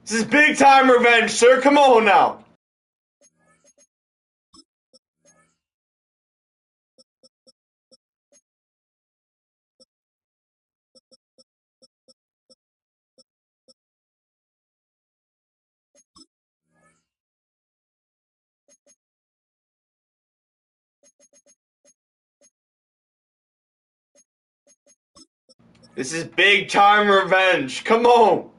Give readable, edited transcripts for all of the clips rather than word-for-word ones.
This is big time revenge, sir. Come on now. This is big time revenge. Come on.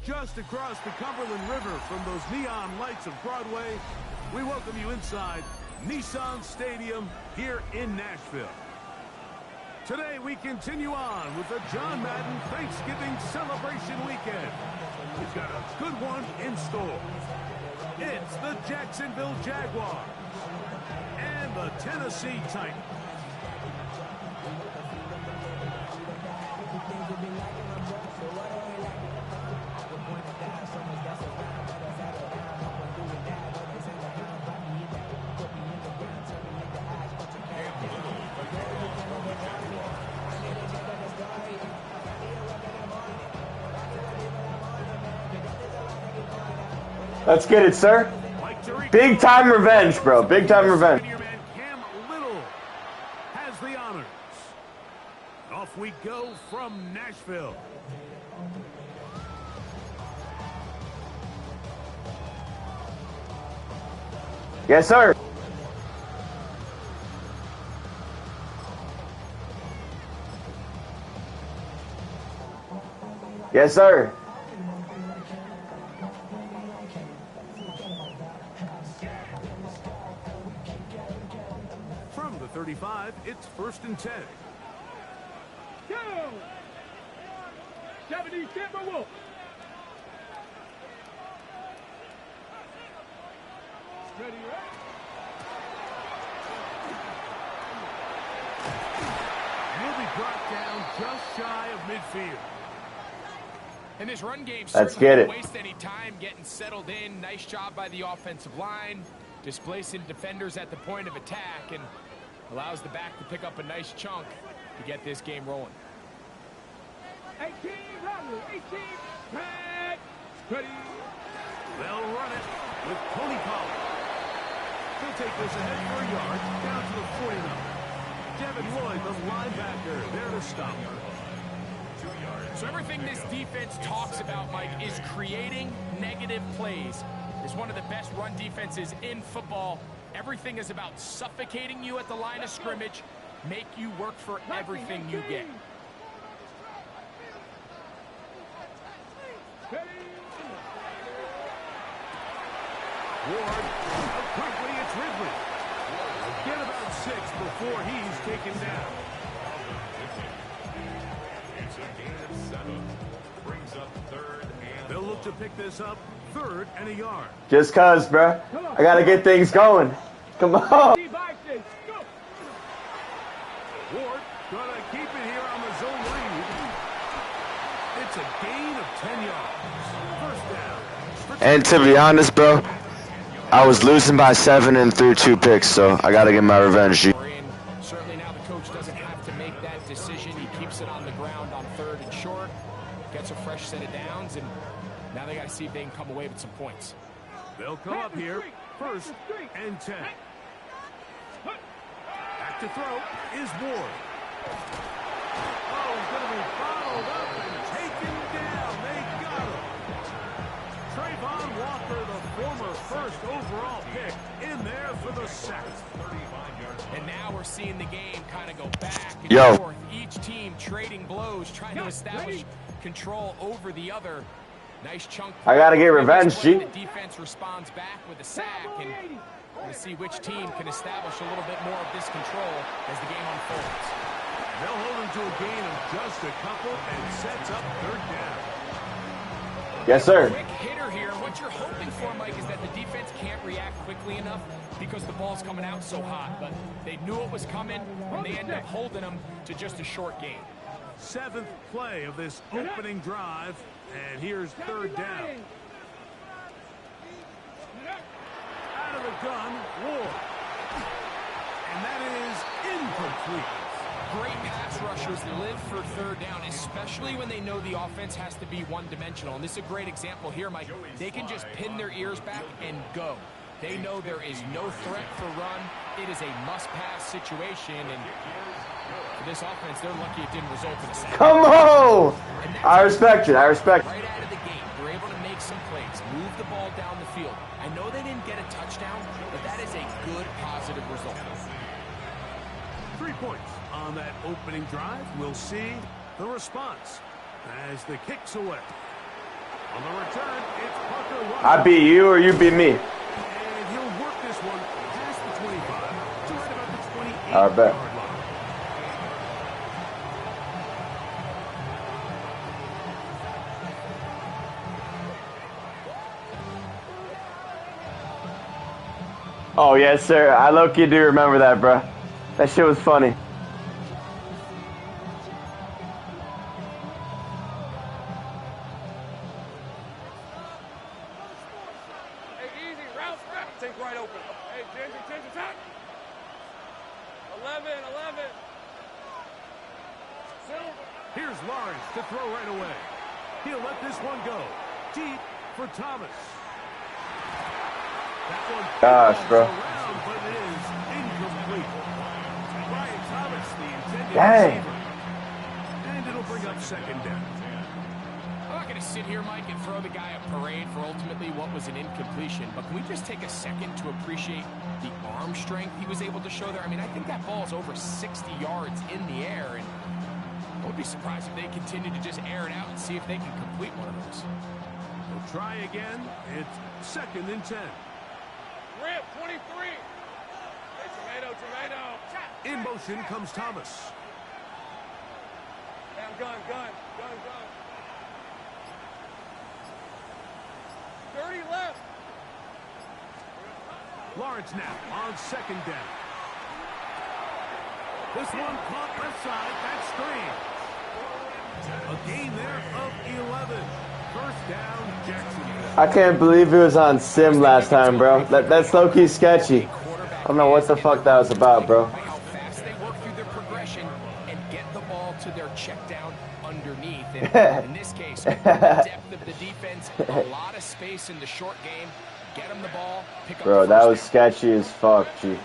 Just across the Cumberland River from those neon lights of Broadway, we welcome you inside Nissan Stadium here in Nashville. Today we continue on with the John Madden Thanksgiving celebration weekend. We've got a good one in store. It's the Jacksonville Jaguars and the Tennessee Titans. Let's get it, sir. Big time revenge, bro. Big time revenge. Has the honors. Off we go from Nashville. Yes, sir. Yes, sir. From the 35, it's 1st and 10. Go! 70 Timberwolves. Ready, right? He'll be brought down just shy of midfield. And this run game Let's certainly get didn't it. waste any time getting settled in. Nice job by the offensive line. displacing defenders at the point of attack and allows the back to pick up a nice chunk to get this game rolling. 18, Robert, 18, back, ready. They'll run it with Tony Pollard. He'll take this ahead for a yard, down to the 40 now. Devin Lloyd, the linebacker, there to stop her. So everything this defense talks about, Mike, is creating negative plays. It's one of the best run defenses in football. Everything is about suffocating you at the line of scrimmage, make you work for everything you get. Ward, out quickly, it's Ridley. Get about 6 before he's taken down. It's a gain of 7. Brings up 3rd and They'll look to pick this up, 3rd and a yard. Just cuz, bruh. I gotta get things going. Come on. Ward gonna keep it here on the zone read. It's a gain of 10 yards. First down. And to be honest, bro, I was losing by 7 and threw 2 picks, so I gotta get my revenge. Certainly now the coach doesn't have to make that decision. He keeps it on the ground on 3rd and short, gets a fresh set of downs, and now they got to see if they can come away with some points. They'll come up here, 1st and 10. Back to throw is Ward. Oh, he's going to be followed up and taken down. They got him. Trayvon Walker, the former 1st overall pick, in there for the sack. And now we're seeing the game kind of go back and forth. Each team trading blows, trying to establish control over the other. Nice chunk. I gotta get revenge, G. The defense responds back with a sack, and we'll see which team can establish a little bit more of this control as the game unfolds. They'll hold him to a gain of just a couple and sets up 3rd down. Yes, sir. Quick hitter here. What you're hoping for, Mike, is that the defense can't react quickly enough because the ball's coming out so hot. But they knew it was coming, and they ended up holding them to just a short gain. 7th play of this opening drive, and here's 3rd down. Out of the gun, Ward. And that is incomplete. Great pass rushers live for 3rd down, especially when they know the offense has to be one-dimensional. And this is a great example here, Mike. They can just pin their ears back and go. They know there is no threat for run. It is a must-pass situation, and for this offense, they're lucky it didn't result in a sack. Come on! I respect it. I respect it. Right out of the gate, they're able to make some plays, move the ball down the field. I know they didn't get a touchdown, but that is a good, positive result. 3 points on that opening drive. We'll see the response as the kick's away. On the return, it's Parker Washington. I beat you or you beat me. And he'll work this one past the 25 to right about the 28 I bet. yard line. Oh, yes, sir. I low-key do remember that, bro. That shit was funny. Hey, easy, route, take right open. Hey, change attack. 11. Here's Lawrence to throw right away. He'll let this one go. Deep for Thomas. That one Gosh, bro. around, but it is incomplete. Brian Thomas, the intended Dang. receiver. And it'll bring up 2nd down. I'm not going to sit here, Mike, and throw the guy a parade for ultimately what was an incompletion, but can we just take a second to appreciate the arm strength he was able to show there? I mean, I think that ball is over 60 yards in the air, and I would be surprised if they continue to just air it out and see if they can complete one of those. We'll try again. It's 2nd and 10. Rip, 23. Hey, tomato. In motion comes Thomas. Damn, gun. 30 left. Lawrence now on 2nd down. This one caught left side. That's screen. A gain there of 11. First down, Jacksonville. I can't believe it was on sim last time, bro. That's low-key sketchy. I don't know what the fuck that was about, bro. By how fast they work through their progression and get the ball to their check down underneath. And in this case, the depth of the defense, a lot of space in the short game. Get them the ball, pick up Bro, the that first was down. sketchy as fuck, G. They'll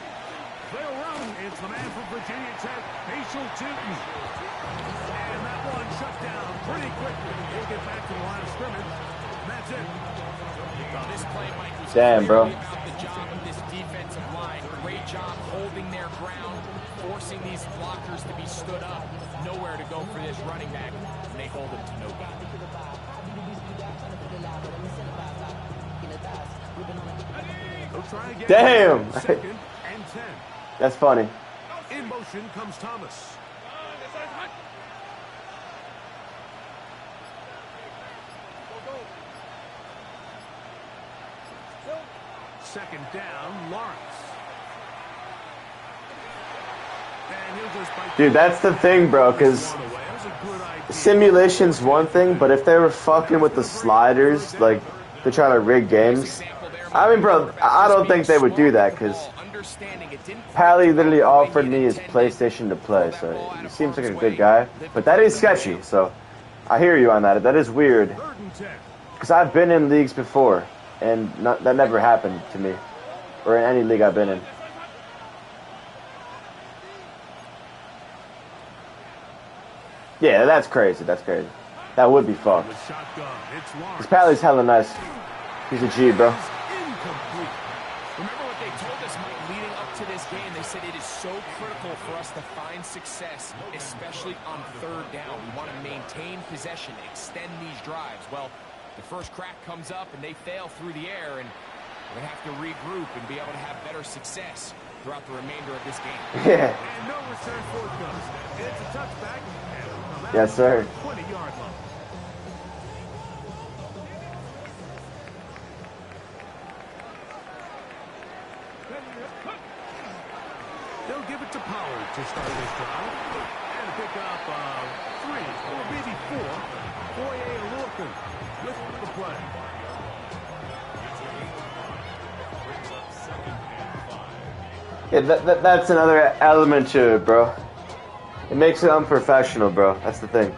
run. It's the man from Virginia Tech, Facial Tootin. And that one shut down pretty quickly. He'll get back to the line of scrimmage. And that's it. Well, this play, Mike, was Damn, bro. clearly about the job of this defensive line. Great job holding their ground, forcing these blockers to be stood up. Nowhere to go for this running back, and they hold him to no gain. They'll try again. Damn. Second and 10. That's funny. In motion comes Thomas. Second down, Lawrence. And he'll just bite Dude, that's the thing, bro, because one away. That was a good idea. simulation's one thing, but if they were fucking with the sliders, like, to try to rig games, I mean, bro, I don't think they would do that, because Pally literally offered me his PlayStation to play, so he seems like a good guy. But that is sketchy, so I hear you on that. That is weird, Third and 10. because I've been in leagues before, and that never happened to me, or in any league I've been in. Yeah, that's crazy. That's crazy. That would be fucked. With shotgun, it's Lawrence. Because Pally's hella nice. He's a G, bro. Incomplete. Remember what they told us, Mike, leading up to this game? They said it is so critical for us to find success, especially on third down. We want to maintain possession, extend these drives. Well, the first crack comes up and they fail through the air, and we have to regroup and be able to have better success throughout the remainder of this game. Yeah. And no return forthcomes. It's a touchback. And it'll come out Yes, sir. 20-yard line. They'll give it to Pollard to start this drive. And pick up 3 or maybe 4. Foye Lorcan with the play. Yeah, that's another element to it, bro. It makes it unprofessional, bro. That's the thing.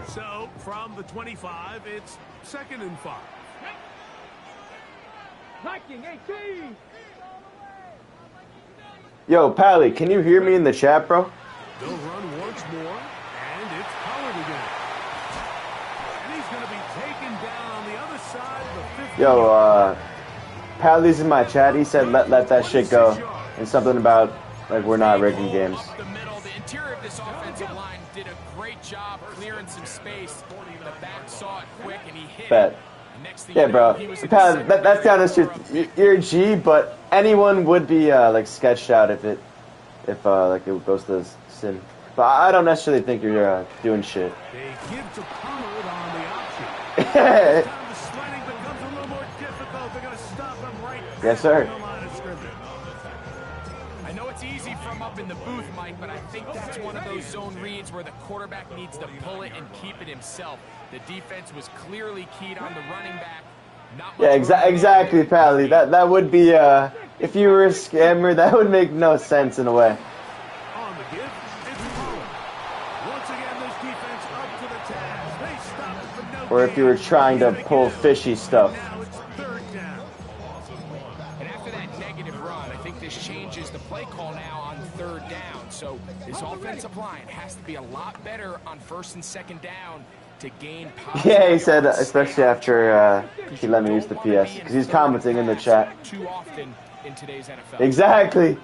So, from the 25, it's 2nd and 5. Yo, Pally, can you hear me in the chat, bro? They'll run once more, and it's Pollard again. And he's going to be taken down on the other side of the 50. Yo, Pally's in my chat. He said let that shit go. And something about, like, we're not rigging games. Up the middle, the interior of this offensive line did a great job clearing some space. The back saw it quick, and he hit Bet. it. Next thing Yeah, you know, bro. he was in Pally, the that's down as you're a G, but anyone would be, like, sketched out if like, it goes to the sin. But I don't necessarily think you're, doing shit. They give to Pollard on the option. Time the sliding becomes a little more difficult. They're going to stop him right Yes, sir. at the line of scrimmage. I know it's easy from up in the booth, Mike, but I think that's one of those zone reads where the quarterback needs to pull it and keep it himself. The defense was clearly keyed on the running back. Not much Yeah, room. exactly, Pally. That would be, if you were a scammer, that would make no sense in a way. On the give, it's Pollard. Once again, this defense up to the task. They stop it from no Or if you were trying to pull fishy stuff. Now it's 3rd down. And after that negative run, I think this changes the play call now on third down. So this offensive line has to be a lot better on 1st and 2nd down to gain positive Yeah, he said, yards. especially after he let me use the PS, because he's commenting in the chat. Too often in today's NFL. Exactly,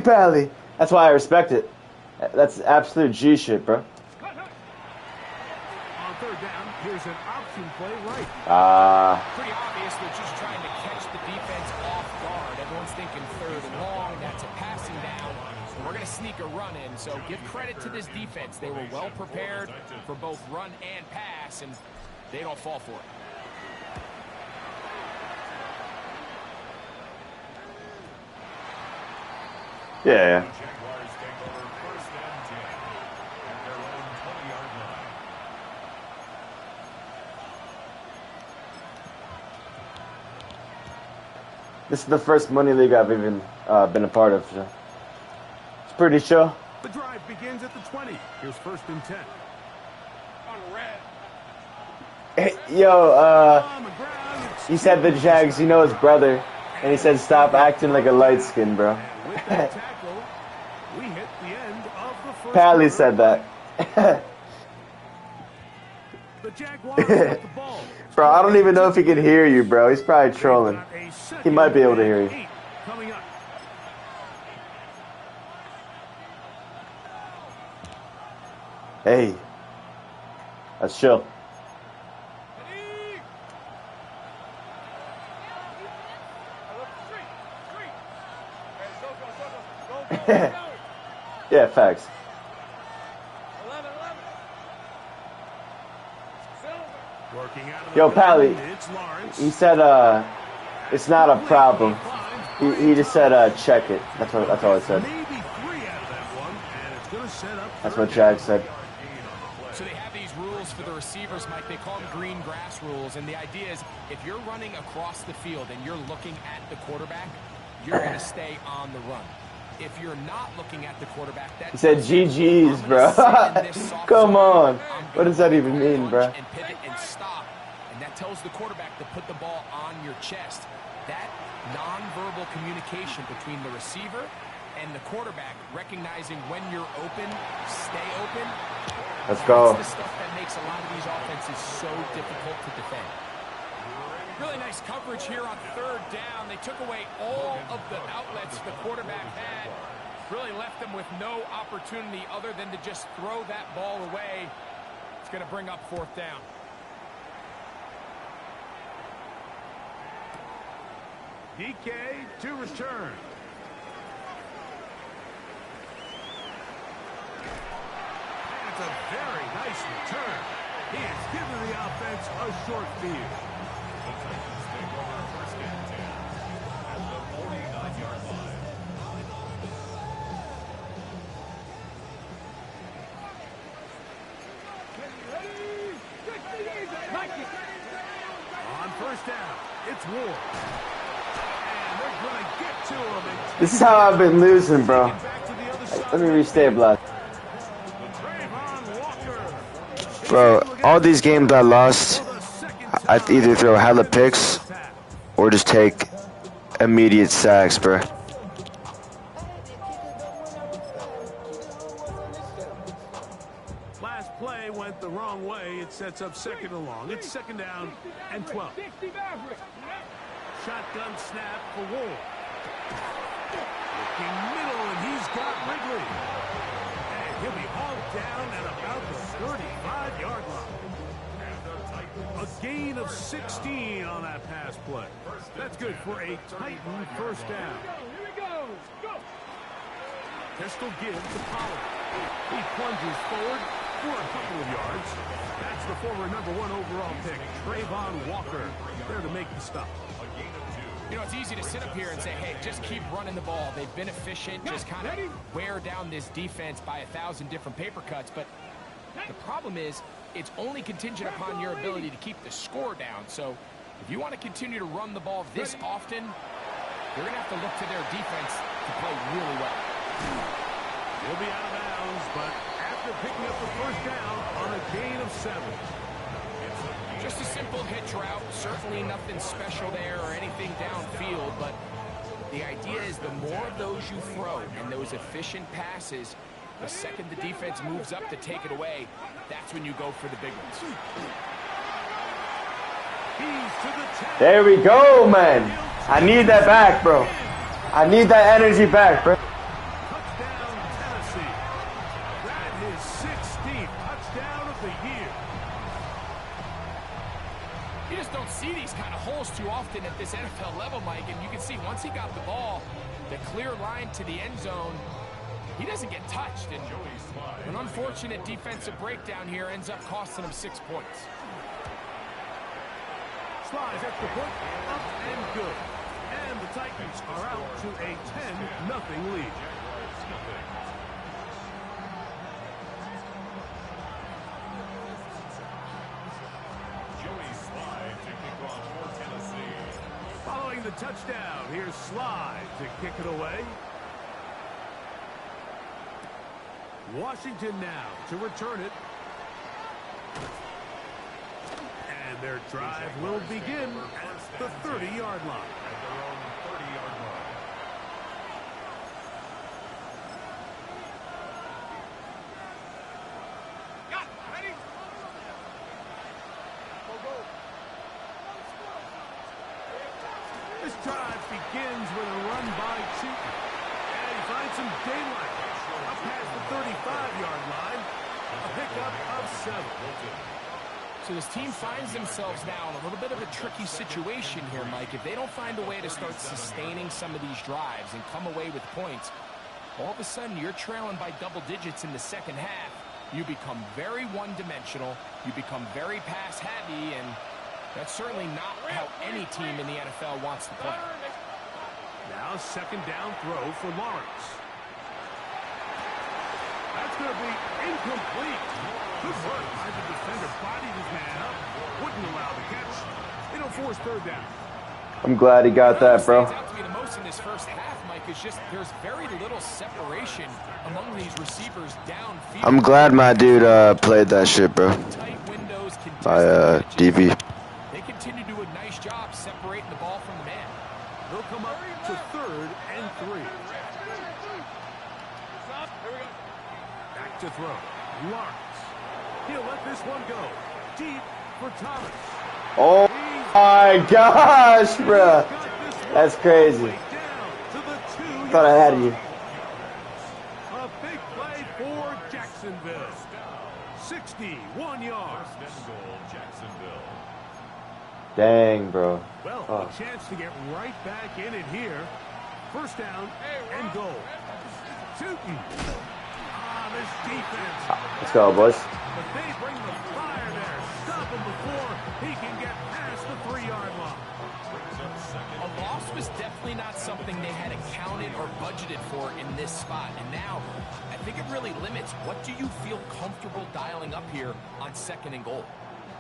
Pally. That's why I respect it. That's absolute G shit, bro. On 3rd down, here's an option play right. Pretty obvious they're just trying to catch the defense off guard. Everyone's thinking 3rd and long. That's a passing down. And we're going to sneak a run in. So give credit to this defense. They were well prepared for both run and pass, and they don't fall for it. Yeah. Jaguars take over 1st and 10 at their own 20-yard line. This is the first money league I've even been a part of. So it's pretty chill. The drive begins at the 20. Here's 1st and 10. On red. Hey, yo, he said the Jags, you know his brother, and he said stop acting like a light skin, bro. And with that tackle, we hit the end of the first Pally quarter. said that. The Jaguars got the ball. Bro, I don't even know if he can hear you, bro. He's probably trolling. Got a second He might be able to hear you. and 8 coming up. Hey, that's chill. Yeah, facts. 11. Working out of the Yo, Pally, it's Lawrence. he said it's not a problem. He just said check it. That's all I said. Maybe 3 out of that one, and it's going to set up That's third what Jag said. So they have these rules for the receivers, Mike. They call them green grass rules. And the idea is if you're running across the field and you're looking at the quarterback, you're going to stay on the run. If you're not looking at the quarterback, that He said GG's, bro. Come on. What does that even mean, bro? And pivot and stop. And that tells the quarterback to put the ball on your chest. That nonverbal communication between the receiver and the quarterback, recognizing when you're open, stay open. Let's go. That's the stuff that makes a lot of these offenses so difficult to defend. Really nice coverage here on 3rd down. They took away all of the outlets the quarterback had. Really left them with no opportunity other than to just throw that ball away. It's going to bring up 4th down. DK to return. That's a very nice return. He has given the offense a short field. The Titans take over 1st and 10 at the 49-yard line. On 1st down, it's Ward. And they're going to get to him. And This is how I've been losing, bro. back to the other side. Let me restabilize. Trayvon Walker. Bro, all these games I lost, I either throw hella picks or just take immediate sacks, bro. Last play went the wrong way. It sets up 2nd and long. It's 2nd down and 12. Shotgun snap for Ward. Looking middle, and he's got Wrigley. And he'll be hauled down at about the 35-yard line. A gain of 16 on that pass play. That's good for a Titan 1st down. Pistol give to Pollard. He plunges forward for a couple of yards. That's the former #1 overall pick, Trayvon Walker, there to make the stop. You know, it's easy to sit up here and say, hey, just keep running the ball. They've been efficient, just kind of wear down this defense by 1,000 different paper cuts. But the problem is it's only contingent upon your ability to keep the score down. So if you want to continue to run the ball this often, you're going to have to look to their defense to play really well. He'll be out of bounds, but after picking up the 1st down on a gain of 7. Just a simple hitch route. Certainly nothing special there or anything downfield, but the idea is the more of those you throw and those efficient passes, the second the defense moves up to take it away, that's when you go for the big ones. He's to the 10. There we go, man. I need that back, bro. I need that energy back, bro. Touchdown, Tennessee. That is 16th touchdown of the year. You just don't see these kind of holes too often at this NFL level, Mike, and you can see once he got the ball, the clear line to the end zone, he doesn't get touched. And an unfortunate defensive breakdown here ends up costing him 6 points. Slides extra point, up and good. And the Titans are out to a 10-0 lead. the touchdown. Here's Slide to kick it away. Washington now to return it. And their drive will begin at the 30-yard line. At their own 30-yard line. This drive begins with a run by Cheaton. And he finds some daylight up past the 35-yard line. A pickup of 7. So this team finds themselves now in a little bit of a tricky situation here, Mike. If they don't find a way to start sustaining some of these drives and come away with points, all of a sudden you're trailing by double digits in the second half. You become very one-dimensional. You become very pass-heavy, and that's certainly not how any team in the NFL wants to play. Now second down throw for Lawrence. That's going to be incomplete. Good work by the defender. Bodied his man up. Wouldn't allow the catch. It'll force third down. I'm glad he got that, bro. What stands out to me the most in this first half, Mike, is just there's very little separation among these receivers downfield. I'm glad my dude played that shit, bro. Tight windows, By DV. They continue to do a nice job separating the ball from the man. They'll come up to 3rd and 3. Back to throw. Lawrence. He'll let this one go. Deep for Thomas. Oh my gosh, bro. That's crazy. Thought I had you. A big play for Jacksonville. 61 yards. Jacksonville. Dang, bro. Well, a chance to get right back in it here. First down and goal. Shooting. This defense. Let's go, boys. But they bring the fire there. Stop him before he can get past the 3-yard line. A loss was definitely not something they had accounted or budgeted for in this spot. And now, I think it really limits what do you feel comfortable dialing up here on 2nd and goal.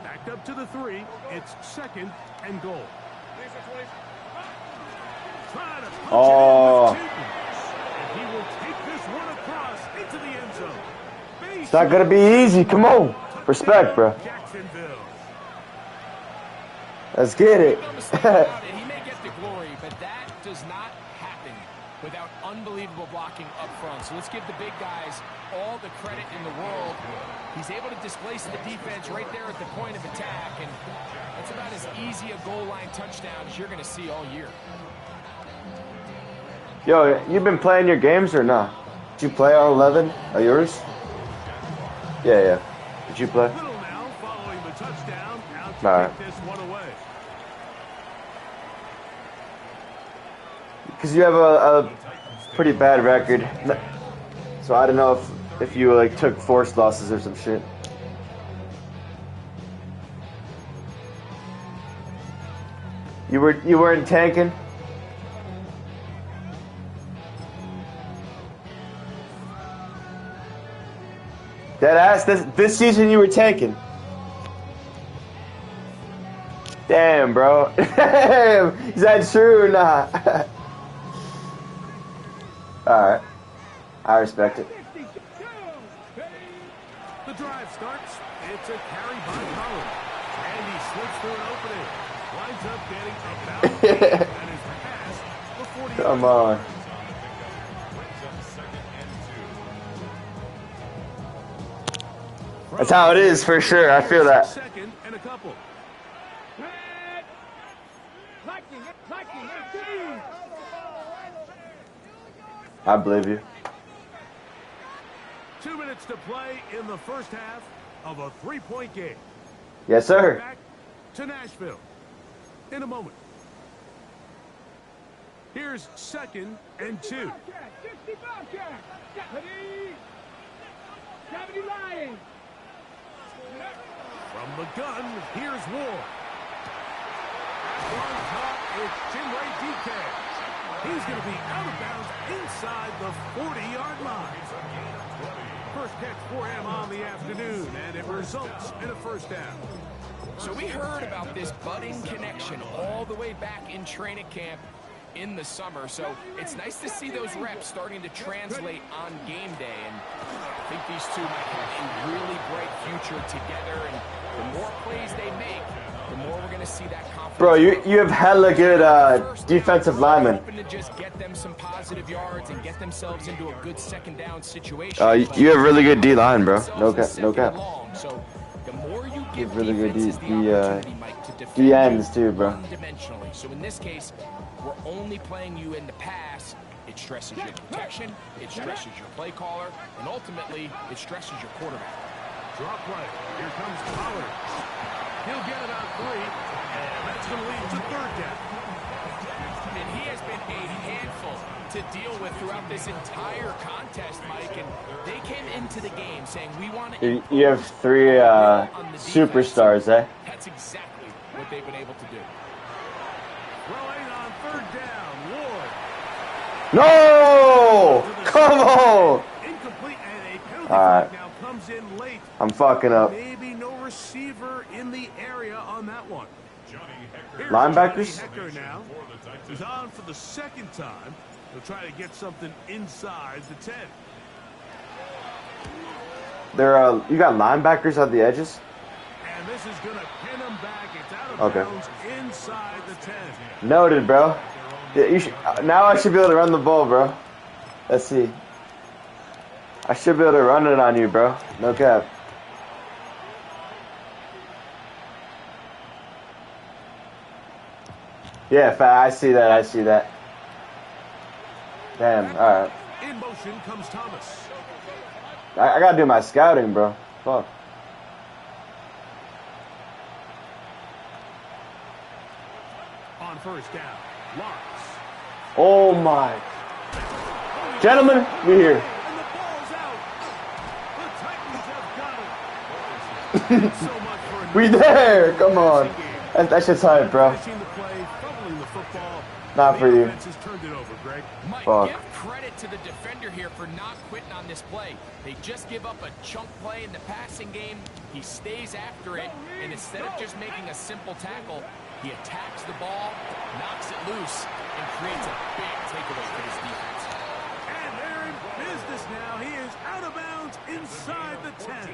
Backed up to the 3. It's 2nd and goal. Trying to punch it in with Newton. And he will take this one across into the end zone. It's not going to be easy. Come on. Respect, bro. Jacksonville. Let's get it. He may get the glory, but that does not happen without unbelievable blocking up front. So let's give the big guys all the credit in the world. He's able to displace the defense right there at the point of attack, and that's about as easy a goal line touchdown as you're going to see all year. Yo, you been playing your games or not? Did you play all 11 of yours? Yeah. Did you play? Little now following the touchdown. Out All to take this one away. Because you have a pretty bad record. So I don't know if you like took forced losses or some shit. You weren't tanking? Deadass, this season you were tanking. Damn, bro. Damn, is that true or not? Alright. I respect it. The drive starts. It's a carry by Collins. And he slips through an opening. Winds up getting about and his pass before the Come on. That's how it is for sure. I feel that. 2nd and a couple. I believe you. 2 minutes to play in the first half of a 3-point game. Yes, sir. Back to Nashville in a moment. Here's 2nd and 2. From the gun, here's Ward. On top, it's Chinray DK. He's going to be out of bounds inside the 40-yard line. First catch for him on the afternoon, and it results in a first down. So we heard about this budding connection all the way back in training camp in the summer. So it's nice to see those reps starting to translate on game day. And I think these two might have a really bright future together. And the more plays they make, the more we're going to see that confidence. Bro, you have hella good defensive linemen. Hoping to just get them some positive yards and get themselves into a good second down situation. You have really good D line, bro. No cap. So the more you give really good defenses the opportunity, Mike, to defend D ends too, bro. One-dimensionally. So in this case, we're only playing you in the pass. It stresses your protection, it stresses your play caller, and ultimately, it stresses your quarterback. Drop play. Here comes Pollard. He'll get it on 3, and that's going to lead to third down. And he has been a handful to deal with throughout this entire contest, Mike. And they came into the game saying, we want to... You have 3 superstars, eh? That's exactly what they've been able to do. Throwing on third down, Ward. No! Come on! Incomplete, and a penalty Alright. now comes in late. I'm fucking up. Maybe no receiver in the area on that one. Here's Linebackers? Johnny Hecker now. He's on for the second time. He'll try to get something inside the 10. You got linebackers at the edges? And this is going to pin him back. It's out of Okay. bounds inside the 10. Noted, bro. Yeah, now I should be able to run the ball, bro. Let's see. I should be able to run it on you, bro. No cap. Yeah, I see that. Damn, alright. In motion comes Thomas. I gotta do my scouting, bro. Fuck. On first down, Lawrence. Oh my. Gentlemen, we here. And the ball's out. The Titans have got it. So much for a We there. Come on. That shit's hype, bro. finishing the play, fumbling the football. Not for The you. offense has turned it over, Greg. Mike, Fuck. give credit to the defender here for not quitting on this play. They just give up a chunk play in the passing game. He stays after it, and instead of just making a simple tackle, he attacks the ball, knocks it loose, and creates a big takeaway for this defense. And they're in business now. He is out of bounds inside the 10.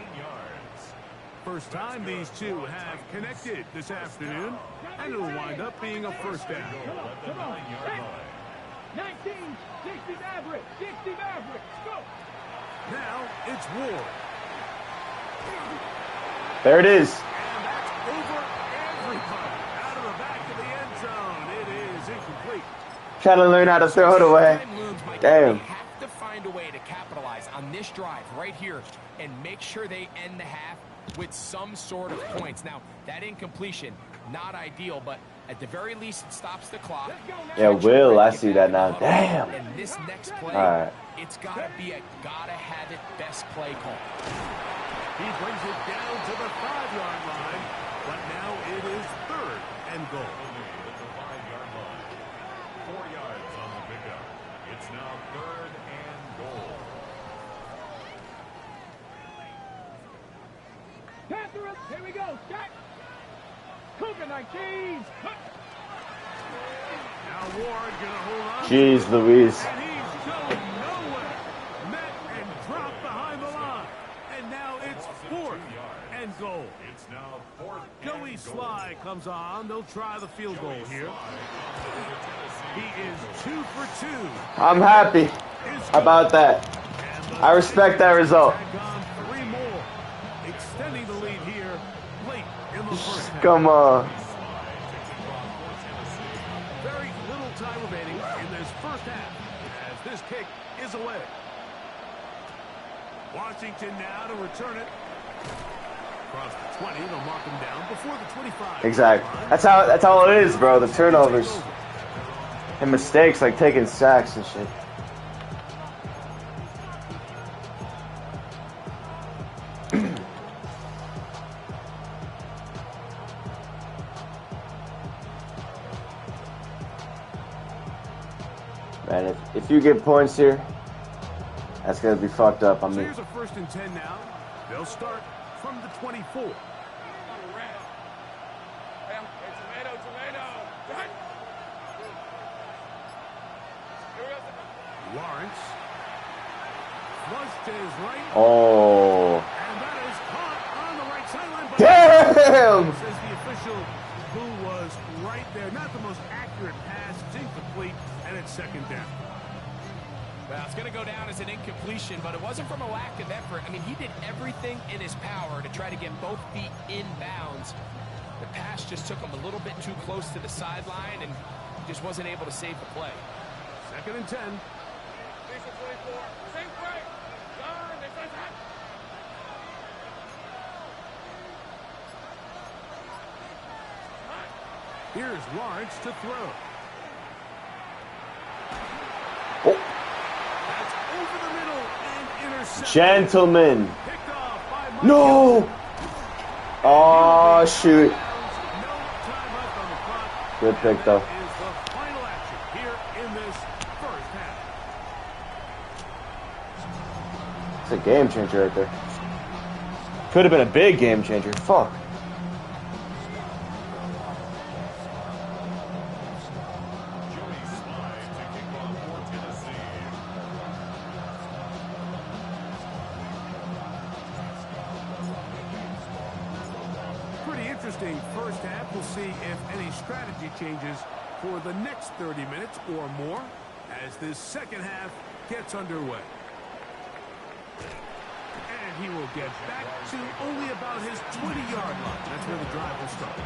First time these two have connected this afternoon, and it'll wind up being a first down. 19, 60 Maverick, 60 Maverick, go! Now it's Ward. There it is. And that's over everybody. Out of the back of the end zone. It is incomplete. Trying to learn how to throw it away. Time looms, Mike. Damn. They have to find a way to capitalize on this drive right here and make sure they end the half with some sort of points. Now, that incompletion, not ideal, but at the very least, it stops the clock. Yeah, Will, I see that now. Damn. And this next play, All right. it's got to be a gotta-have-it best play call. He brings it down to the 5-yard line, but now it is third and goal. At the 5-yard line. 4 yards on the pickup. It's now third and goal. Panthers, here we go, Jack! Cougar 19! Now Ward gonna hold on. Jeez Louise. And he's going nowhere. Met and dropped behind the line. And now it's fourth and goal. It's now fourth Joey and goal. Sly comes on. They'll try the field goal here. He is 2 for 2. I'm happy about that. I respect that result. Back on 3 more. Extending the lead here late in the first half. Come on. Very little time remaining in this first half as this kick is away. Washington now to return it. Across the 20, they'll mark him down before the 25. Exactly. That's how it is, bro. The turnovers and mistakes like taking sacks and shit. Man, if you get points here, that's gonna be fucked up on So me. here's a 1st and 10 now. They'll start from the 24. Hey, tomato. Right. Here we go. Lawrence. Flush to his right. Oh. And that is caught on the right sideline. Damn! Says the official who was right there. Not the most accurate pass. It's incomplete, and it's second down. Well, it's going to go down as an incompletion, but it wasn't from a lack of effort. I mean, he did everything in his power to try to get both feet in bounds. The pass just took him a little bit too close to the sideline, and he just wasn't able to save the play. Second and 10. Diesel 24. Same play. Done. They said that. Here's Lawrence to throw. Oh. That's over the middle and intercepted. Gentlemen. Picked off by Mike No! Hilton. Oh, shoot. No time left on the clock. Good pick, though. That is the final action here in this first half. It's a game changer right there. Could have been a big game changer. Fuck. Pretty interesting first half. We'll see if any strategy changes for the next 30 minutes or more as this second half gets underway. And he will get back to only about his 20-yard line. That's where the drive will start.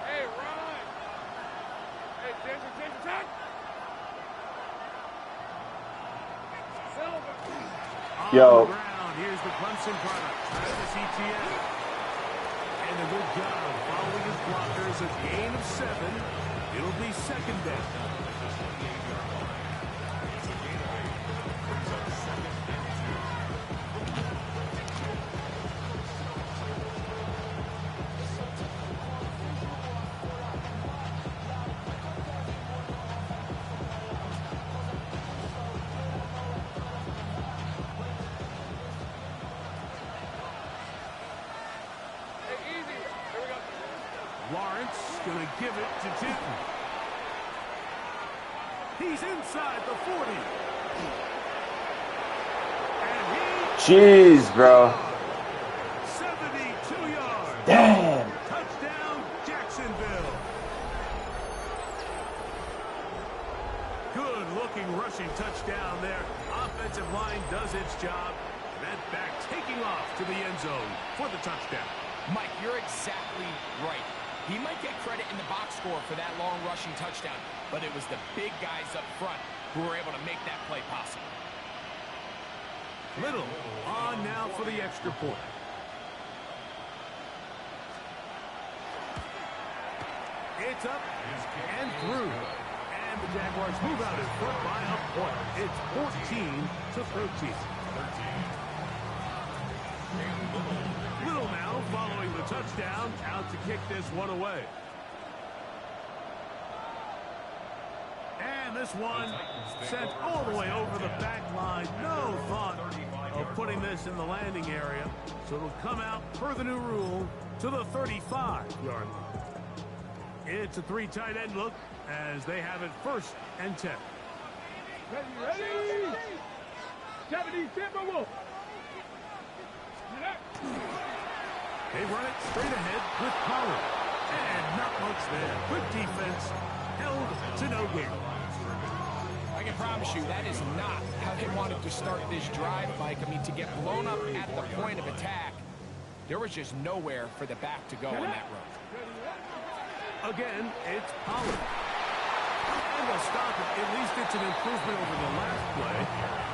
Hey, Ron. Hey, change your time. Silver. Yo. On the ground, here's the Clemson product, Travis Etienne. And a good job following his blockers. A gain of 7. It'll be second down. Hey, easy. Here we go. Lawrence going to give it to Jinton. He's inside the 40. And he... Jeez, bro. 72 yards. Damn. Touchdown, Jacksonville. Good-looking rushing touchdown there. Offensive line does its job. That back taking off to the end zone for the touchdown. Mike, you're exactly right. He might get credit in the box score for that long rushing touchdown, but it was the big guys up front who were able to make that play possible. Little on now for the extra point. It's up and through. And the Jaguars move out in front by a point. It's 14-13. Little now following the touchdown, out to kick this one away. And this one sent all the way over the back line. No thought of putting this in the landing area. So it'll come out, per the new rule, to the 35-yard line. It's a 3 tight end look as they have it 1st and 10. Ready? Japanese Timberwolf. They run it straight ahead with Pollard. And not much there. Good defense. Held to no gain. I can promise you that is not how they wanted to start this drive, Mike. I mean, to get blown up at the point of attack, there was just nowhere for the back to go on that road. Again, it's Pollard. And they'll stop it. At least it's an improvement over the last play.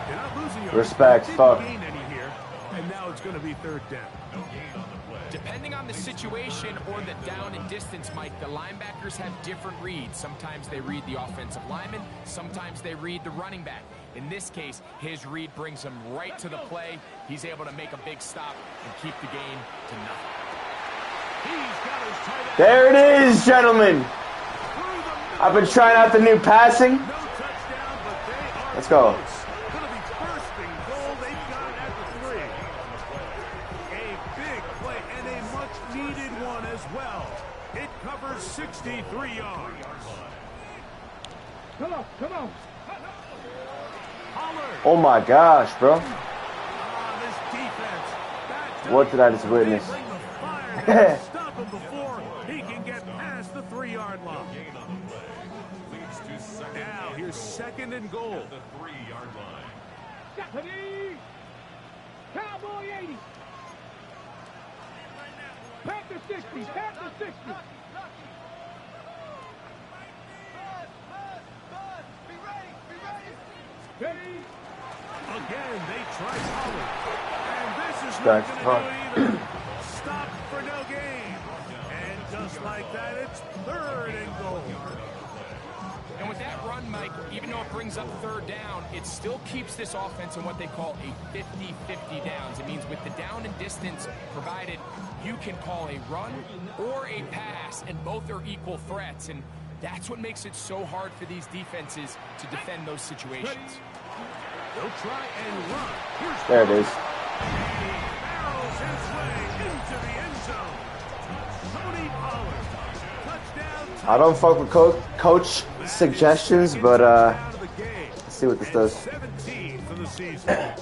They're not losing yards. Respect, Didn't fuck. gain any here. And now it's going to be 3rd down. Depending on the situation or the down and distance, Mike, the linebackers have different reads. Sometimes they read the offensive lineman. Sometimes they read the running back. In this case, his read brings him right to the play. He's able to make a big stop and keep the game to nothing. There it is, gentlemen. I've been trying out the new passing. Let's go. Needed one as well. It covers 63 yards. Come on, come on. Oh my gosh, bro. What did I just witness? Stop him before he can get past the 3-yard line. Now here's 2nd and goal. The 3-yard line. Cowboy 80. Back to 60. Back to 60. Again, they try Pollard. And this is not Thanks, going to do either. Stop for no gain. And just like that, it's 3rd and goal. And with that run, Mike, even though it brings up 3rd down, it still keeps this offense in what they call a 50-50 downs. It means with the down and distance provided, you can call a run or a pass, and both are equal threats. And that's what makes it so hard for these defenses to defend those situations. They'll try and run. There it is. Barrels his way into the end zone. Tony Pollard. Touchdown. I don't fuck with coach suggestions, but let's see what this does. 17 for the season.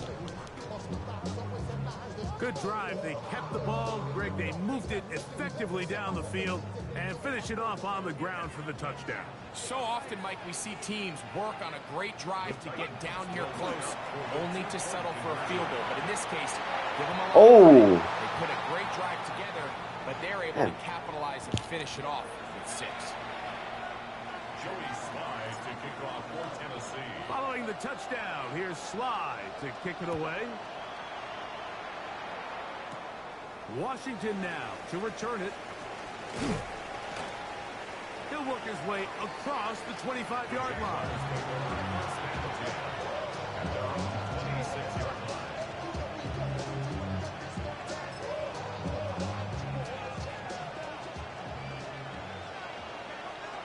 Good drive. They kept the ball. Greg, they moved it effectively down the field and finish it off on the ground for the touchdown. So often, Mike, we see teams work on a great drive to get down here close, only to settle for a field goal. But in this case, give them a lot of credit. They put a great drive together, but they're able to capitalize and finish it off with 6. Joey Slide to kick off for Tennessee. Following the touchdown, here's Slide to kick it away. Washington now to return it. He'll work his way across the 25-yard line.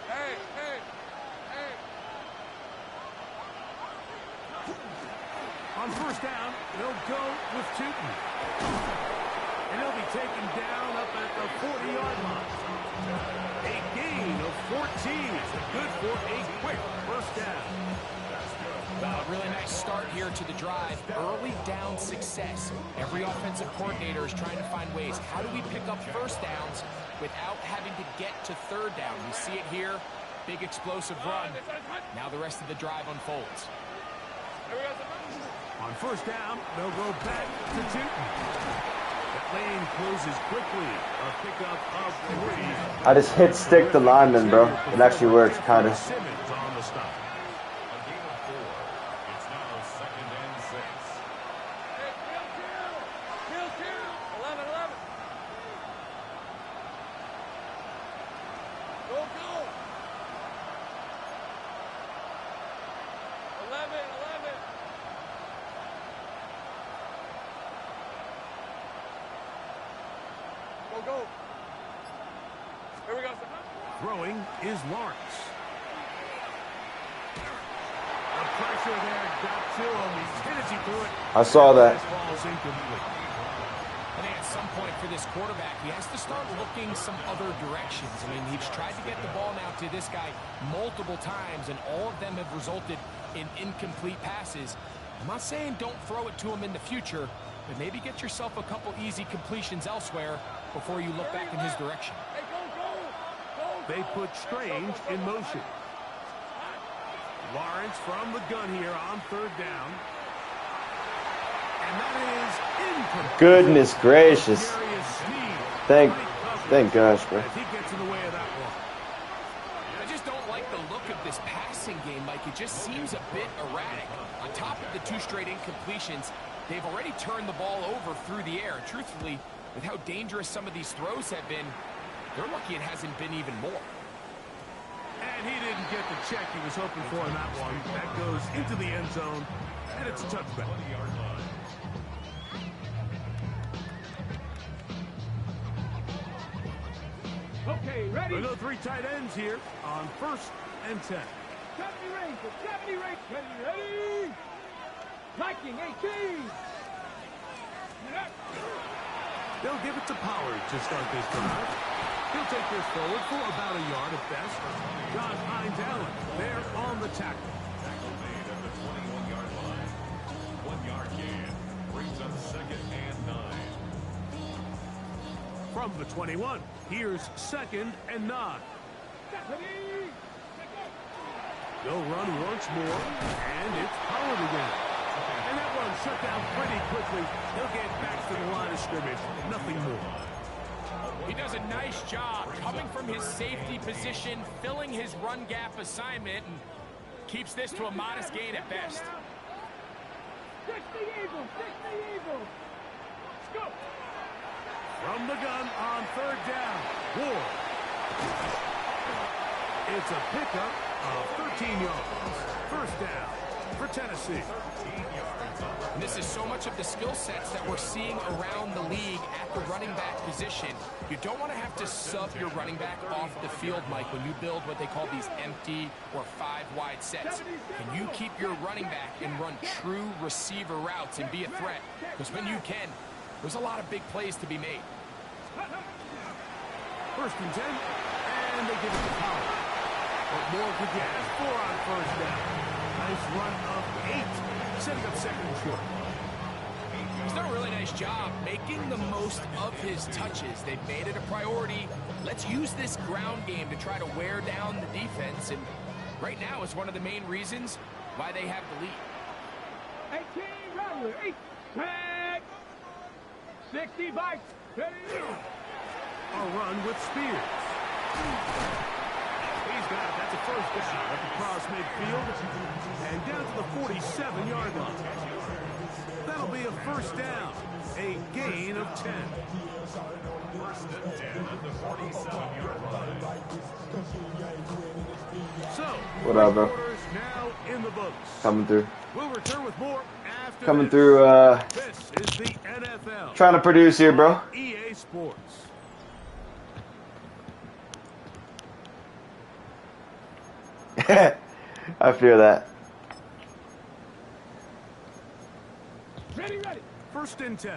Hey. On 1st down, they'll go with Tootin. And he'll be taken down up at the 40-yard line. A gain of 14. Good for a quick 1st down. A really nice start here to the drive. Early down success. Every offensive coordinator is trying to find ways. How do we pick up 1st downs without having to get to 3rd down? We see it here. Big explosive run. Now the rest of the drive unfolds. On 1st down, they'll go back to Tootin. That lane closes quickly. A pickup of 3. I just hit stick the lineman, bro. It actually works, kind of. Simmons on the stop. A gain of 4. It's now 2nd and 6. Hey, kill 2. 11. Go. 11. Go. Here we go. Throwing is Lawrence. The pressure there got to him. He's hit as he threw it. I saw that. This ball's incomplete. I think at some point for this quarterback, he has to start looking some other directions. I mean, he's tried to get the ball now to this guy multiple times, and all of them have resulted in incomplete passes. I'm not saying don't throw it to him in the future, but maybe get yourself a couple easy completions elsewhere before you look back in his direction. Hey, go. They put Strange in motion. Lawrence from the gun here on 3rd down. And that is incomplete. Goodness gracious. Darius Thank Sneed. gosh, bro. He gets in the way of that one. I just don't like the look of this passing game, Mike. It just seems a bit erratic. On top of the 2 straight incompletions, they've already turned the ball over through the air. Truthfully, with how dangerous some of these throws have been, they're lucky it hasn't been even more. And he didn't get the check he was hoping for in that one. That goes into the end zone, and it's a touchback. Okay, ready? We go 3 tight ends here on 1st and 10. Deputy Ranger, Deputy Ranger. Ready? Viking 18. They'll give it to Pollard to start this drive. He'll take this forward for about a yard at best. John Hines Allen there on the tackle. Tackle made at the 21-yard line. 1-yard gain brings up 2nd and 9. From the 21, here's 2nd and 9. Deputy. They'll run once more, and it's Pollard again. And that one shut down pretty quickly. He'll get back to the line of scrimmage. Nothing more. He does a nice job coming from his safety position, filling his run gap assignment, and keeps this to a modest gain at best. 60 Eagles, 60 Eagles. Let's go. From the gun on 3rd down, Ward. It's a pickup of 13 yards. 1st down for Tennessee. And this is so much of the skill sets that we're seeing around the league at the running back position. You don't want to have to sub your running back off the field, Mike, when you build what they call these empty or 5-wide sets. Can you keep your running back and run true receiver routes and be a threat? Because when you can, there's a lot of big plays to be made. 1st and 10, and they give it to Pollard. What more could you ask for on 1st down? Nice run of 8, setting up 2nd and short. He's done a really nice job making the most of his touches. They've made it a priority. Let's use this ground game to try to wear down the defense, and right now it's one of the main reasons why they have the lead. 18 Rattler, 8. Tag. 60 Vikes. Ready? A run with Spears. He's got it. That's a 1st down at the cross midfield. And down to the 47-yard line. That'll be a 1st down. A gain of 10. 1st and 10 at the 47-yard line. So, Whatever. quarters now in the books. Coming through. We'll return with more after Coming this. through, This is the NFL. trying to produce here, bro. EA Sports. I feel that. Ready, ready. 1st and 10.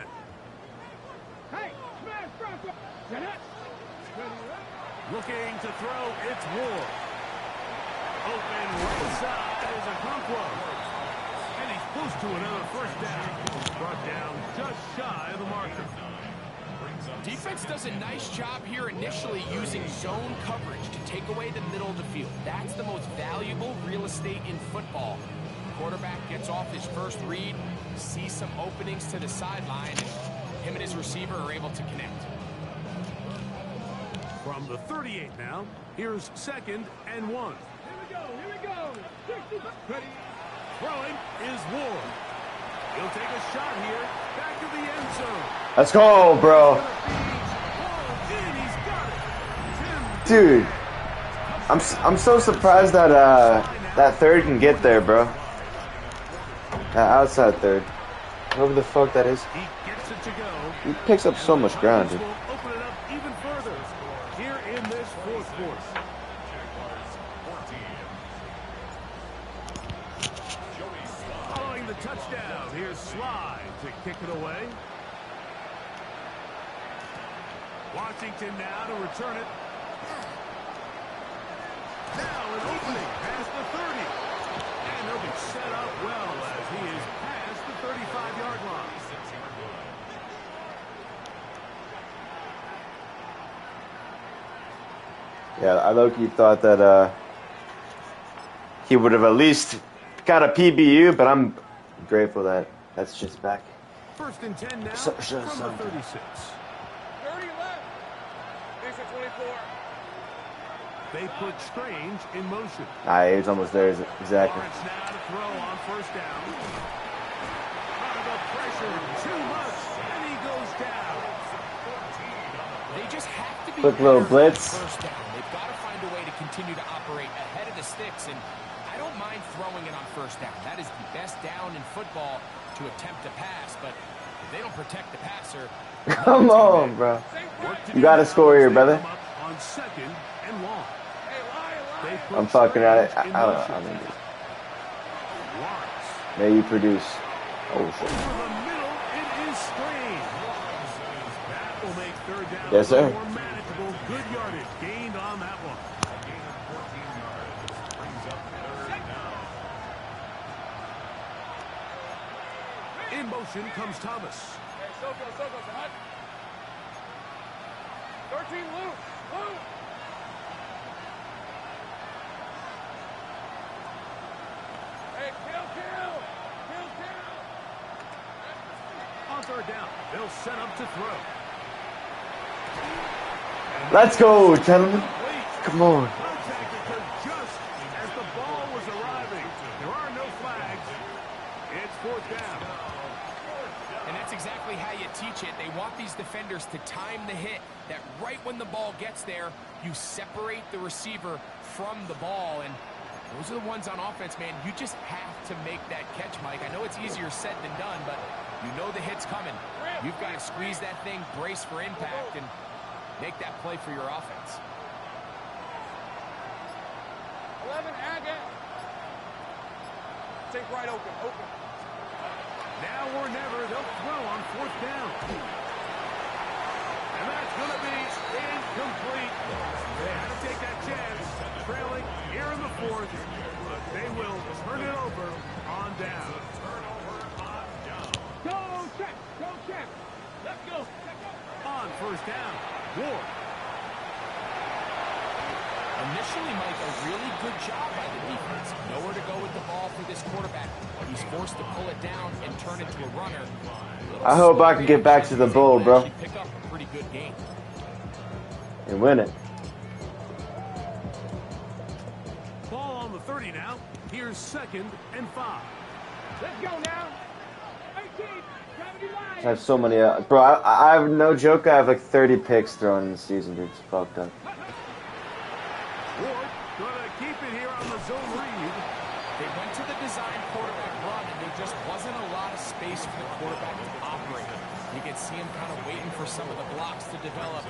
Hey, smash, Bronco. Ready, ready. Looking to throw, it's Ward. Open right side is a Conquo. And he's close to another 1st down. Brought down just shy of the marker. Defense does a nice job here initially using zone coverage to take away the middle of the field. That's the most valuable real estate in football. Quarterback gets off his first read, sees some openings to the sideline, and him and his receiver are able to connect. From the 38 now, here's 2nd and 1. Here we go, here we go. 60, ready. Throwing is Ward. He'll take a shot here, back to the end zone. Let's go, bro. And he's got it. Dude, I'm so surprised that that 3rd can get there, bro. That outside 3rd. Whoever the fuck that is. He gets it to go. He picks up so much ground, dude. Will open it up even further here in this 4th quarter. Following the touchdown, here's Slide to kick it away. Washington now to return it. Now an opening past the 30. And he'll be set up well as he is past the 35-yard line. Yeah, I low-key thought that he would have at least got a PBU, but I'm grateful that that's just back. 1st and 10 now So- from so- the 36. 30 left. These are 24. They put Strange in motion. He's almost there, exactly. Lawrence now to throw on 1st down. Under pressure, too much, and he goes down. They just have to be Quick little better on blitz. 1st down. They've got to find a way to continue to operate ahead of the sticks, and I don't mind throwing it on first down. That is the best down in football to attempt to pass, but if they don't protect the passer... Come on, bro. You got to score here, brother. On second and long. I'm fucking at it. I don't know. I mean, may you produce. Oh, shit. Over the middle, it is Strange. That will make third down Yes, sir. more manageable. Good yardage gained on that one. A gain of 14 yards brings up third down. In motion comes Thomas. Hey, so go, hot. 13 loop. Hey, kill. On third down, they'll set up to throw. Let's go, gentlemen. Come on. Contact occurred just as the ball was arriving. There are no flags. It's fourth down. And that's exactly how you teach it. They want these defenders to time the hit, that right when the ball gets there, you separate the receiver from the ball. And those are the ones on offense, man. You just have to make that catch, Mike. I know it's easier said than done, but you know the hit's coming. You've got to squeeze that thing, brace for impact, and make that play for your offense. 11, Agate. Take right open. Now or never, they'll throw on fourth down. And that's going to be incomplete. They had to take that chance, trailing here in the fourth. They will turn it over on down. Go check. Let's go. On first down, Ward. Initially, Mike, a really good job by the defense. Nowhere to go with the ball for this quarterback. He's forced to pull it down and turn it to a runner. I hope I can get back to the bowl, bro. Pick up a pretty good game. And win it. Ball on the 30 now. Here's 2nd and 5. Let's go now. 18, 79. I have so many. Bro, I have no joke. I have like 30 picks thrown in the season, dude. It's fucked up. Ward gonna keep it here on the zone read. They went to the design quarterback run, and there just wasn't a lot of space for the quarterback to operate. You can see him kind of waiting for some of the blocks to develop.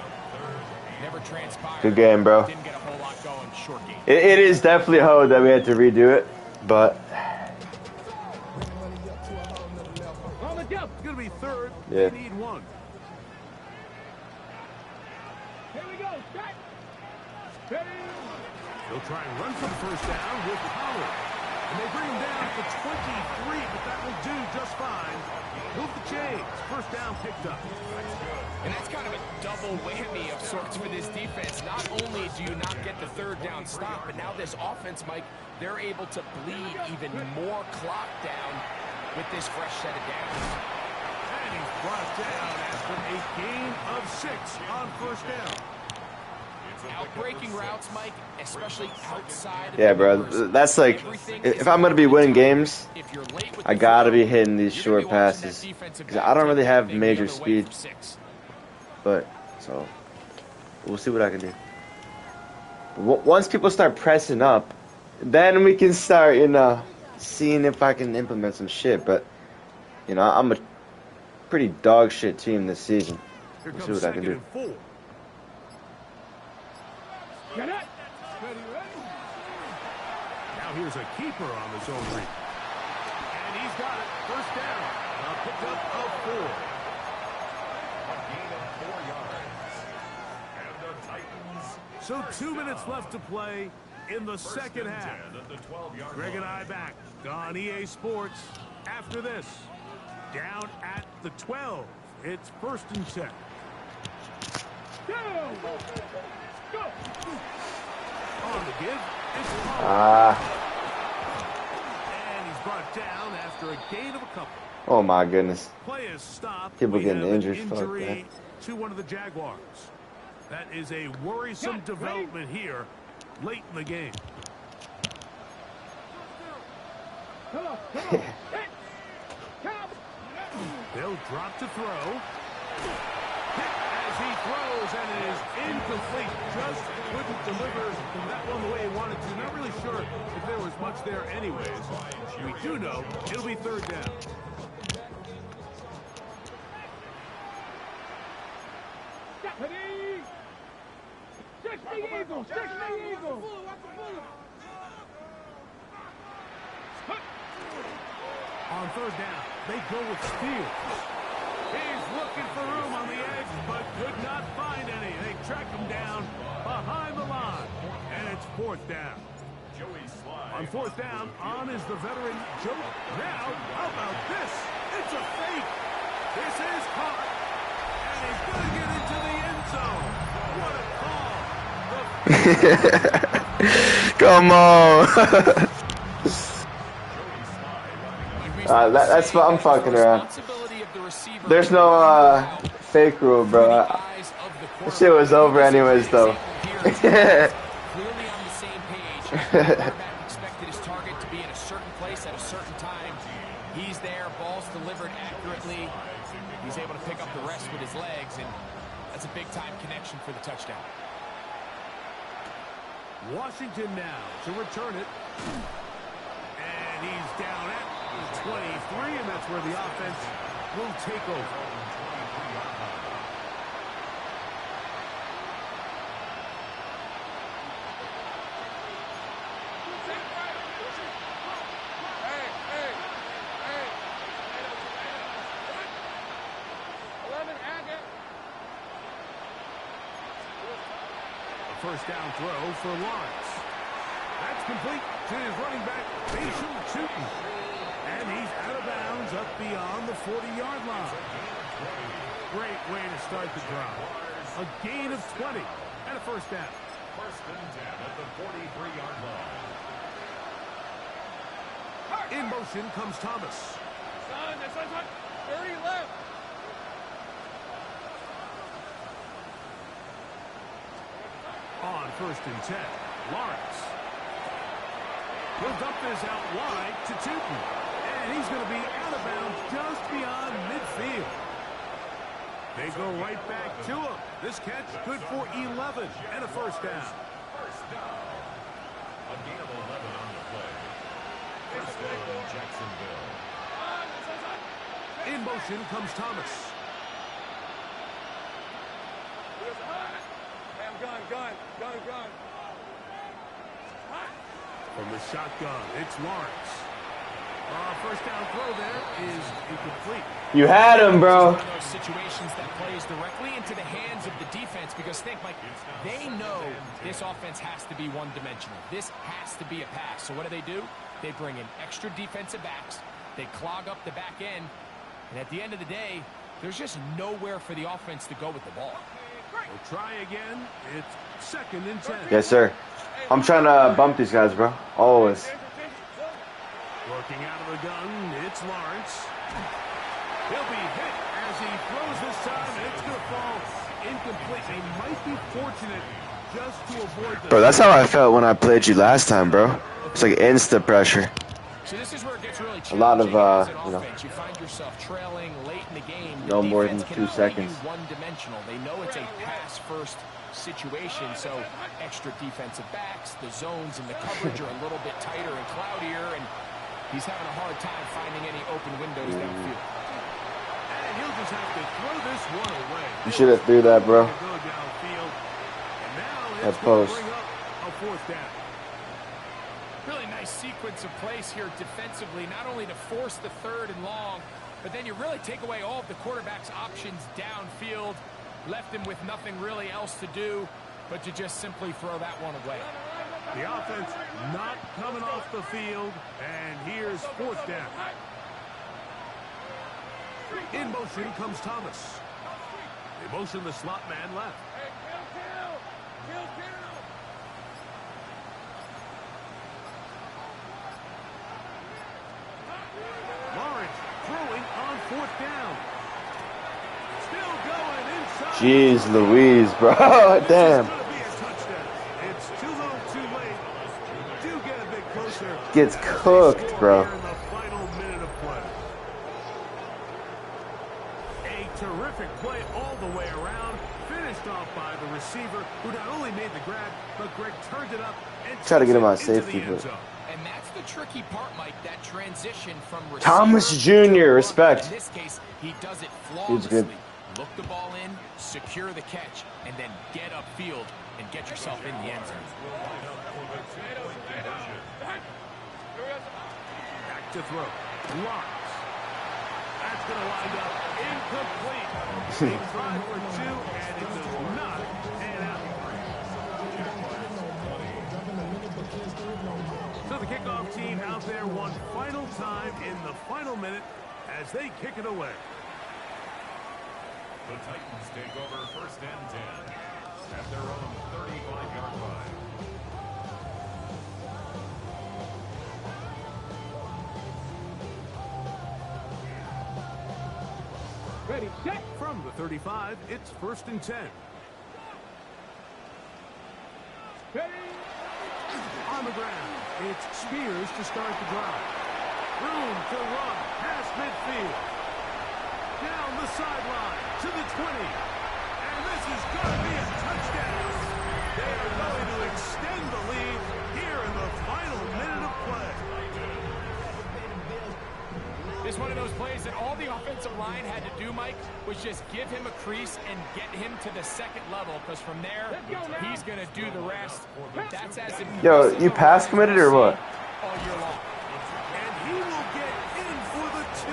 Never transpired. Good game, bro. Didn't get a whole lot going. Short game. It is definitely a hoe that we had to redo it, but On the jump. It's gonna be third. Yeah. They need one. Here we go. Strike. They'll try and run for the first down with Power. And they bring him down to 23, but that will do just fine. Move the chains. First down picked up. And that's kind of a double whammy of sorts for this defense. Not only do you not get the third down stop, but now this offense, Mike, they're able to bleed even more clock down with this fresh set of downs. And he's brought down after a gain of 6 on first down. Outbreaking routes, Mike, especially outside of yeah, the bro. numbers. That's like, if I'm gonna be winning games, If you're late with I the gotta throw, be hitting these you're short gonna be watching that passes defensive because back I don't really take that have thing the major other way speed. for 6. But so we'll see what I can do. Once people start pressing up, then we can start, seeing if I can implement some shit. But I'm a pretty dog shit team this season. Here We'll see comes what I can 2nd do. and 4. Get it. Ready. Now here's a keeper on the zone read. And he's got it. First down. A pickup of 4. A gain of 4 yards. And the Titans. So 2 minutes left to play in the second half. At the 12-yard Greg and line. I back on EA Sports after this. Down at the 12. It's 1st and 10. Go. On the give. It's Pollard. Ah, And he's brought down after a gain of a couple. oh my goodness. Play is stopped. People We getting have an injured, fuck injury to one of the Jaguars. That is a worrisome development here late in the game. Come on. Come. They'll drop to throw. Hit as he throws, and it is incomplete. Just couldn't deliver that one the way he wanted to. Not really sure if there was much there anyways. We do know it'll be third down. On third down, they go with Steele. He's looking for room on the edge, but could not find any. They track him down behind the line, and it's fourth down. On fourth down, on is the veteran Joe. Now, how about this? It's a fake. This is caught, and he's going to get into the end zone. What a call. Come on. That's I'm fucking around. There's no fake rule, bro. This shit was over anyways, though. Clearly on the same page. The quarterback expected his target to be in a certain place at a certain time. He's there. Ball's delivered accurately. He's able to pick up the rest with his legs, and that's a big-time connection for the touchdown. Washington now to return it. And he's down at 23, and that's where the offense will take over. A first down throw for Lawrence. That's complete to his running back, Tootin. And he's out of bounds up beyond the 40-yard line. Great way to start the drive. A gain of 20 and a first down. First and 10 at the 43-yard line. In motion comes Thomas. Son, 30 left. On first and 10, Lawrence. He'll dump this out wide to Tootin. And he's going to be out of bounds just beyond midfield. They go right back to him. This catch good for 11 and a first down. First down. A gain of 11 on the play. First down, Jacksonville. In motion comes Thomas. Gun. From the shotgun, it's Lawrence. First down throw there is incomplete. You had him, bro. One of those situations that plays directly into the hands of the defense, because think, Mike, they know this offense has to be one-dimensional. This has to be a pass. So what do? They bring in extra defensive backs. They clog up the back end. And at the end of the day, there's just nowhere for the offense to go with the ball. We'll try again. It's second and 10. Yes, sir. I'm trying to bump these guys, bro. Always. Working out of the gun, it's Lawrence. He'll be hit as he throws this time, and it's going to fall incomplete. They might be fortunate just to avoid the... Bro, that's how I felt when I played you last time, bro. It's like instant pressure. So this is where it gets really a lot of, you know, you find yourself trailing late in the game. No more than 2 seconds. One-dimensional. They know it's a pass-first situation, so extra defensive backs, the zones and the coverage are a little bit tighter and cloudier, and he's having a hard time finding any open windows downfield. And he'll just have to throw this one away. You should have threw that, bro. That post. Bring up a fourth down. Really nice sequence of plays here defensively, not only to force the third and long, but then you really take away all of the quarterback's options downfield, left him with nothing really else to do but to just simply throw that one away. The offense not coming off the field, and here's fourth down. In motion comes Thomas. They motion the slot man left. Kill. Lawrence throwing on fourth down. Still going inside. Jeez Louise, bro. Damn. It's too little, too late. Do get a bit closer. Gets cooked, bro. In the final minute of play. A terrific play all the way around. Slashed off by the receiver, who not only made the grab, but Greg turned it up and Try to get him on into the safety, end but zone. And that's the tricky part, Mike, that transition from receiver Thomas to Jr., hook. respect. In this case, he does it He's good. flawlessly. Look the ball in, secure the catch, and then get upfield and get yourself in the end zone. Back to throw. Lawrence. That's going to wind up incomplete. He tried for 2, and it does not pan out. So the kickoff team out there one final time in the final minute as they kick it away. The Titans take over 1st and 10 at their own 35-yard line. Ready, set. From the 35, it's 1st and 10. Ready. On the ground, it's Spears to start the drive. Room to run past midfield. Down the sideline to the 20. And this is going to be a touchdown. They are going to extend the lead here in the final minute of play. It's one of those plays that all the offensive line had to do, Mike, was just give him a crease and get him to the second level, because from there, he's going to do the rest. That's as impressive. Yo, you pass committed or what? All year long. And he will get in for the 2.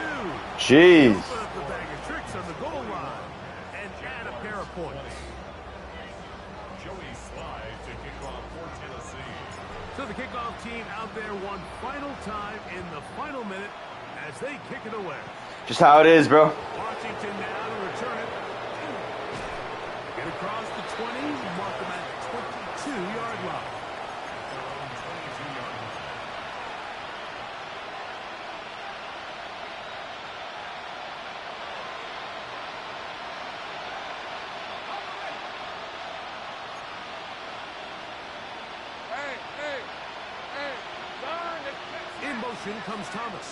Jeez. Open up the bag of tricks on the goal line and add a pair of points. Joey Slye to kick off for Tennessee. So the kickoff team out there one final time in the final minute as they kick it away. Just how it is, bro. Washington now to return it. Get across the 20, mark them at the 22-yard line. In motion comes Thomas.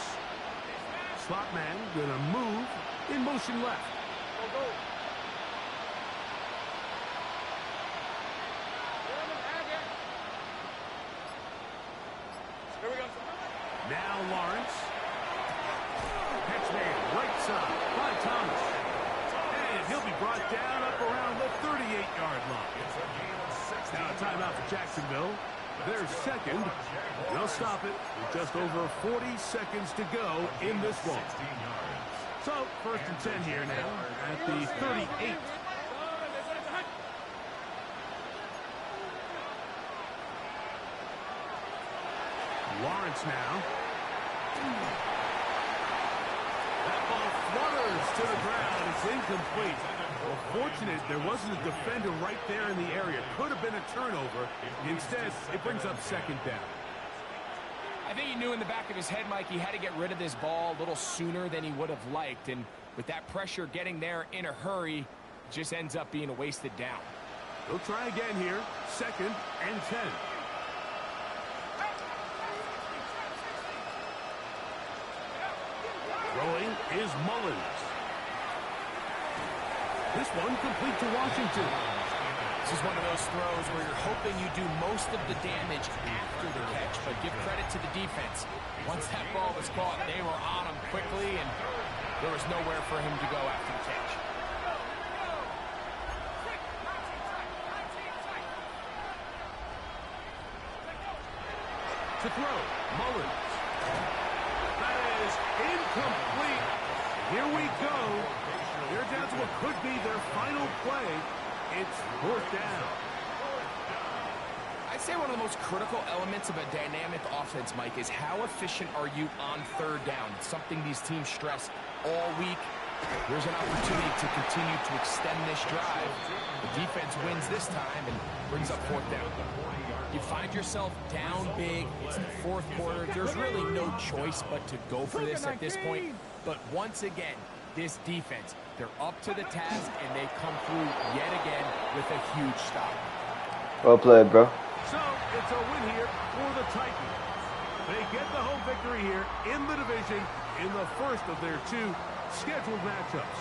Slot man gonna move. In motion left. Now Lawrence. Catch made right side by Thomas. And he'll be brought down up around the 38-yard line. Now a timeout for Jacksonville. Their second. They'll stop it with just over 40 seconds to go in this one. So 1st and 10 here now at the 38. Lawrence now. That ball flutters to the ground. It's incomplete. Well, fortunate there wasn't a defender right there in the area. Could have been a turnover. Instead, it brings up 2nd down. I think he knew in the back of his head, Mike, he had to get rid of this ball a little sooner than he would have liked. And with that pressure getting there in a hurry, it just ends up being a wasted down. He'll try again here. 2nd and 10. Throwing is Mullins. This one complete to Washington. This is one of those throws where you're hoping you do most of the damage after the catch, but give credit to the defense. Once that ball was caught, they were on him quickly, and there was nowhere for him to go after the catch. To throw, Mullins. That is incomplete. Here we go. They're down to what could be their final play. It's 4th down. I'd say one of the most critical elements of a dynamic offense, Mike, is how efficient are you on 3rd down. It's something these teams stress all week. Here's an opportunity to continue to extend this drive. The defense wins this time and brings up 4th down. You find yourself down big. It's the 4th quarter. There's really no choice but to go for this at this point. But once again, this defense, they're up to the task, and they come through yet again with a huge stop. Well played, bro. So it's a win here for the Titans. They get the home victory here in the division in the first of their 2 scheduled matchups.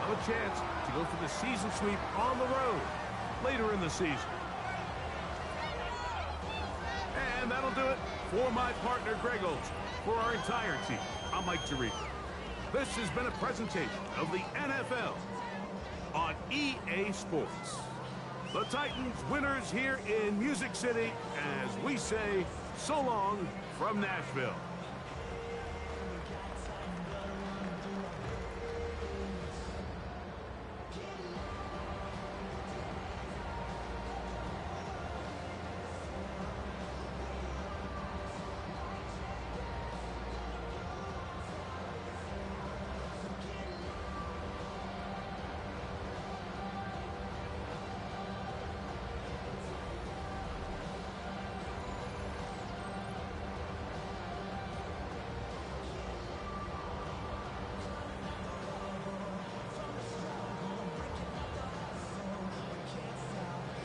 have a chance to go for the season sweep on the road later in the season. And that'll do it for my partner, Greg Olson. For our entire team, I'm Mike Tirico. This has been a presentation of the NFL on EA Sports. The Titans winners here in Music City as we say so long from Nashville.